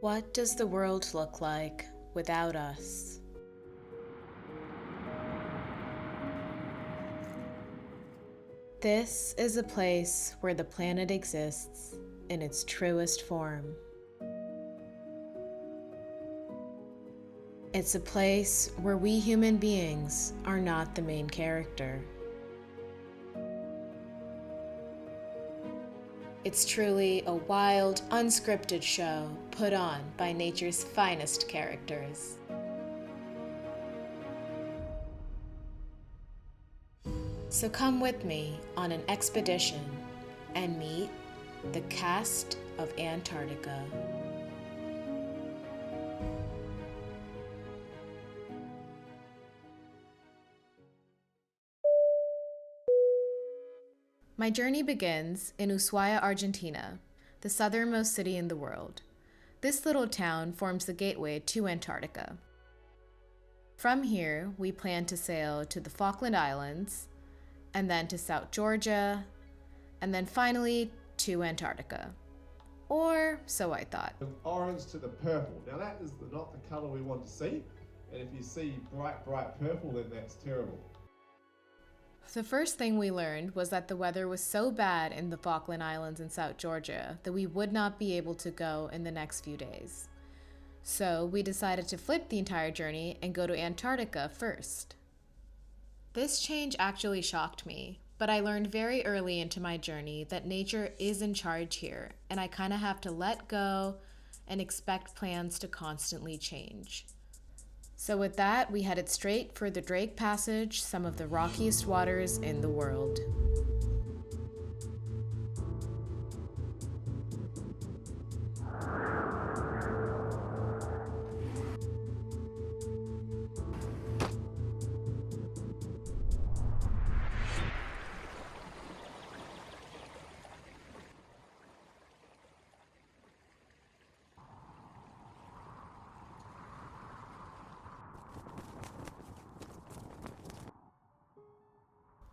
What does the world look like without us? This is a place where the planet exists in its truest form. It's a place where we human beings are not the main character. It's truly a wild, unscripted show put on by nature's finest characters. So come with me on an expedition and meet the cast of Antarctica. My journey begins in Ushuaia, Argentina, the southernmost city in the world. This little town forms the gateway to Antarctica. From here, we plan to sail to the Falkland Islands, and then to South Georgia, and then finally to Antarctica. Or so I thought. Orange to the purple. Now that is not the color we want to see. And if you see bright purple, then that's terrible. The first thing we learned was that the weather was so bad in the Falkland Islands in South Georgia that we would not be able to go in the next few days. So we decided to flip the entire journey and go to Antarctica first. This change actually shocked me, but I learned very early into my journey that nature is in charge here, and I kind of have to let go and expect plans to constantly change. So with that, we headed straight for the Drake Passage, some of the rockiest waters in the world.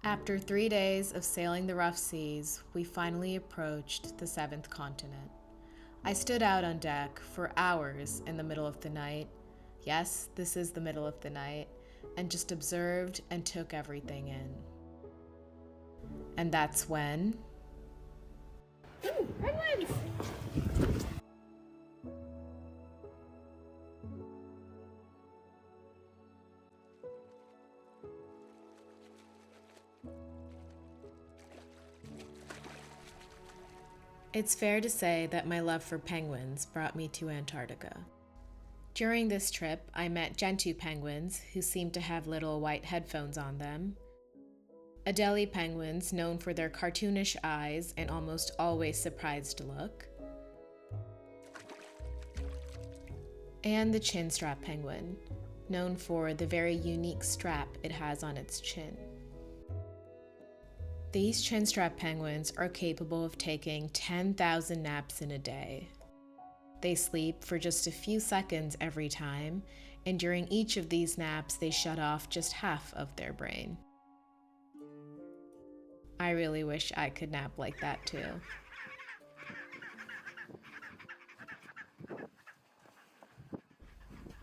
After 3 days of sailing the rough seas, we finally approached the seventh continent. I stood out on deck for hours in the middle of the night. Yes, this is the middle of the night, and just observed and took everything in. And that's when... Ooh, penguins! It's fair to say that my love for penguins brought me to Antarctica. During this trip, I met gentoo penguins, who seemed to have little white headphones on them, Adelie penguins, known for their cartoonish eyes and almost always surprised look, and the chinstrap penguin, known for the very unique strap it has on its chin. These chinstrap penguins are capable of taking 10,000 naps in a day. They sleep for just a few seconds every time, and during each of these naps, they shut off just half of their brain. I really wish I could nap like that too.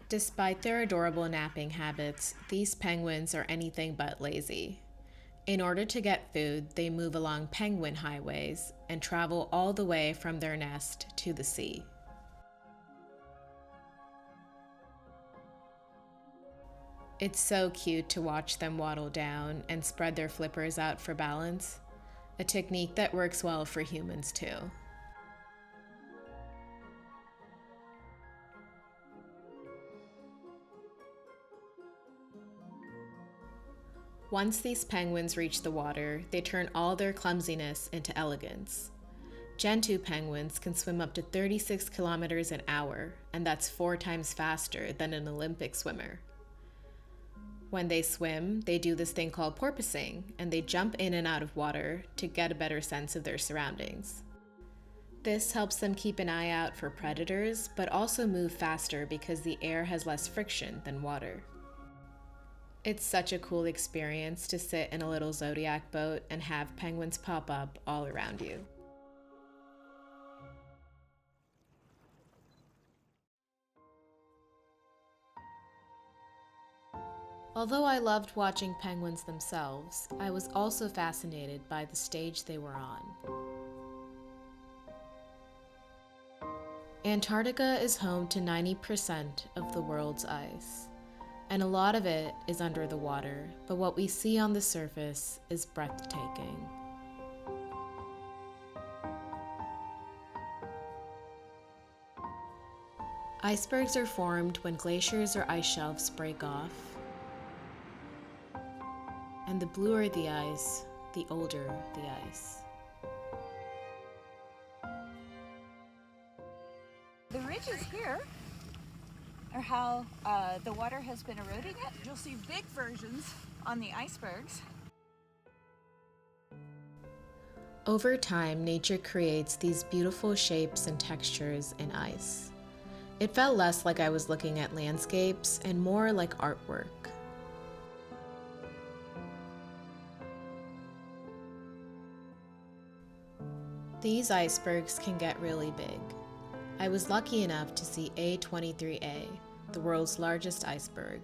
Despite their adorable napping habits, these penguins are anything but lazy. In order to get food, they move along penguin highways and travel all the way from their nest to the sea. It's so cute to watch them waddle down and spread their flippers out for balance, a technique that works well for humans too. Once these penguins reach the water, they turn all their clumsiness into elegance. Gentoo penguins can swim up to 36 kilometers an hour, and that's 4 times faster than an Olympic swimmer. When they swim, they do this thing called porpoising, and they jump in and out of water to get a better sense of their surroundings. This helps them keep an eye out for predators, but also move faster because the air has less friction than water. It's such a cool experience to sit in a little Zodiac boat and have penguins pop up all around you. Although I loved watching penguins themselves, I was also fascinated by the stage they were on. Antarctica is home to 90% of the world's ice, and a lot of it is under the water, but what we see on the surface is breathtaking. Icebergs are formed when glaciers or ice shelves break off, and the bluer the ice, the older the ice. The ridges here are how the water has been eroding it. You'll see big versions on the icebergs. Over time, nature creates these beautiful shapes and textures in ice. It felt less like I was looking at landscapes and more like artwork. These icebergs can get really big. I was lucky enough to see A23A, the world's largest iceberg.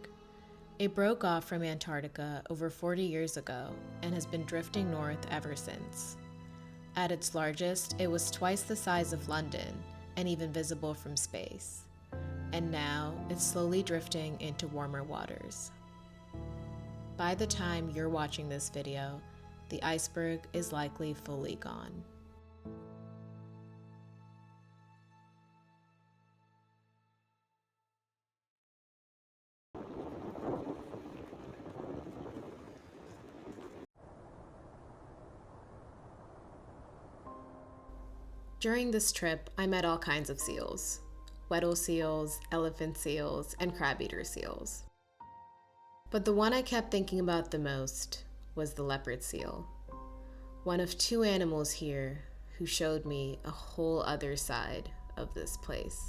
It broke off from Antarctica over 40 years ago and has been drifting north ever since. At its largest, it was twice the size of London and even visible from space. And now it's slowly drifting into warmer waters. By the time you're watching this video, the iceberg is likely fully gone. During this trip, I met all kinds of seals: Weddell seals, elephant seals, and crab-eater seals. But the one I kept thinking about the most was the leopard seal, one of two animals here who showed me a whole other side of this place.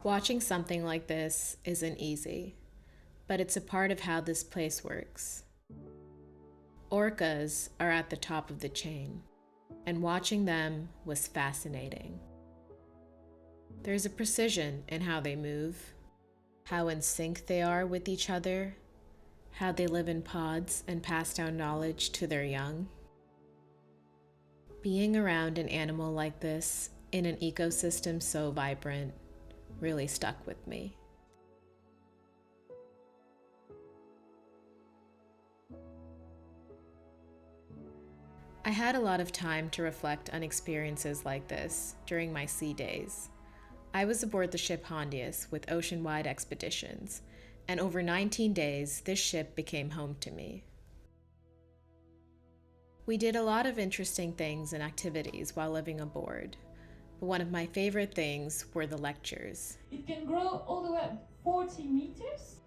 Watching something like this isn't easy, but it's a part of how this place works. Orcas are at the top of the chain, and watching them was fascinating. There's a precision in how they move, how in sync they are with each other, how they live in pods and pass down knowledge to their young. Being around an animal like this in an ecosystem so vibrant really stuck with me. I had a lot of time to reflect on experiences like this during my sea days. I was aboard the ship Hondius with ocean-wide expeditions, and over 19 days, this ship became home to me. We did a lot of interesting things and activities while living aboard, but one of my favorite things were the lectures. It can grow all the way up 40 meters.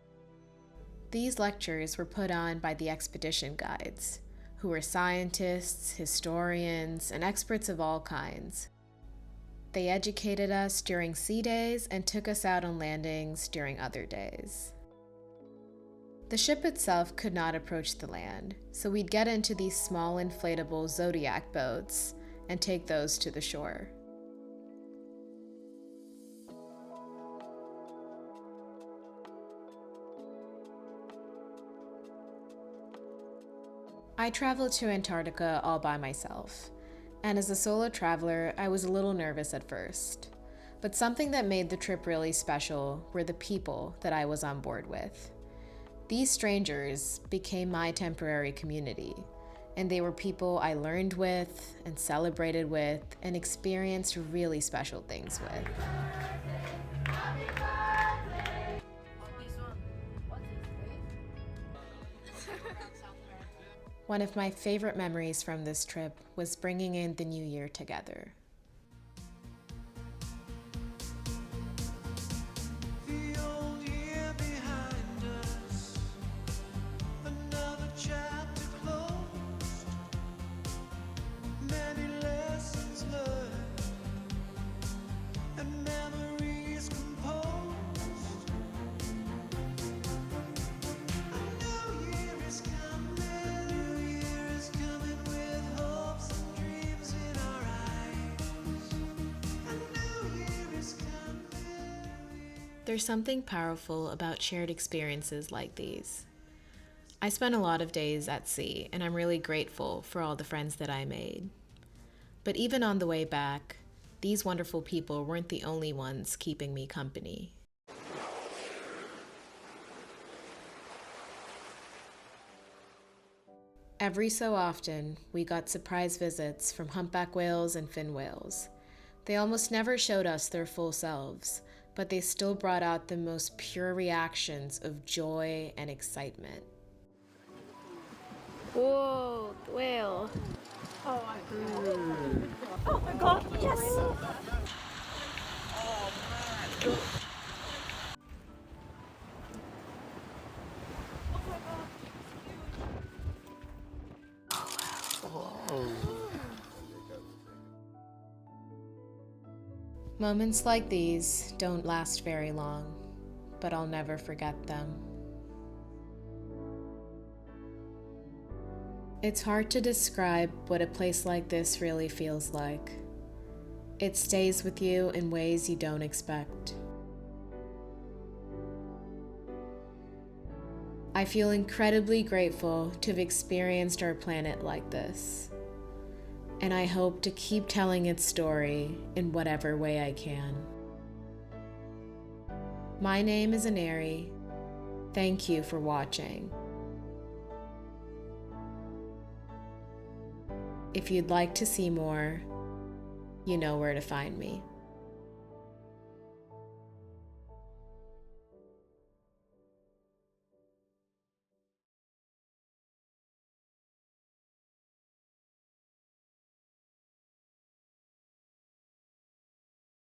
These lectures were put on by the expedition guides, who were scientists, historians, and experts of all kinds. They educated us during sea days and took us out on landings during other days. The ship itself could not approach the land, so we'd get into these small inflatable Zodiac boats and take those to the shore. I traveled to Antarctica all by myself, and as a solo traveler, I was a little nervous at first. But something that made the trip really special were the people that I was on board with. These strangers became my temporary community, and they were people I learned with and celebrated with and experienced really special things with. One of my favorite memories from this trip was bringing in the new year together. There's something powerful about shared experiences like these. I spent a lot of days at sea, and I'm really grateful for all the friends that I made. But even on the way back, these wonderful people weren't the only ones keeping me company. Every so often, we got surprise visits from humpback whales and fin whales. They almost never showed us their full selves, but they still brought out the most pure reactions of joy and excitement. Whoa, whale. Oh my god, yes! Moments like these don't last very long, but I'll never forget them. It's hard to describe what a place like this really feels like. It stays with you in ways you don't expect. I feel incredibly grateful to have experienced our planet like this, and I hope to keep telling its story in whatever way I can. My name is Anari. Thank you for watching. If you'd like to see more, you know where to find me.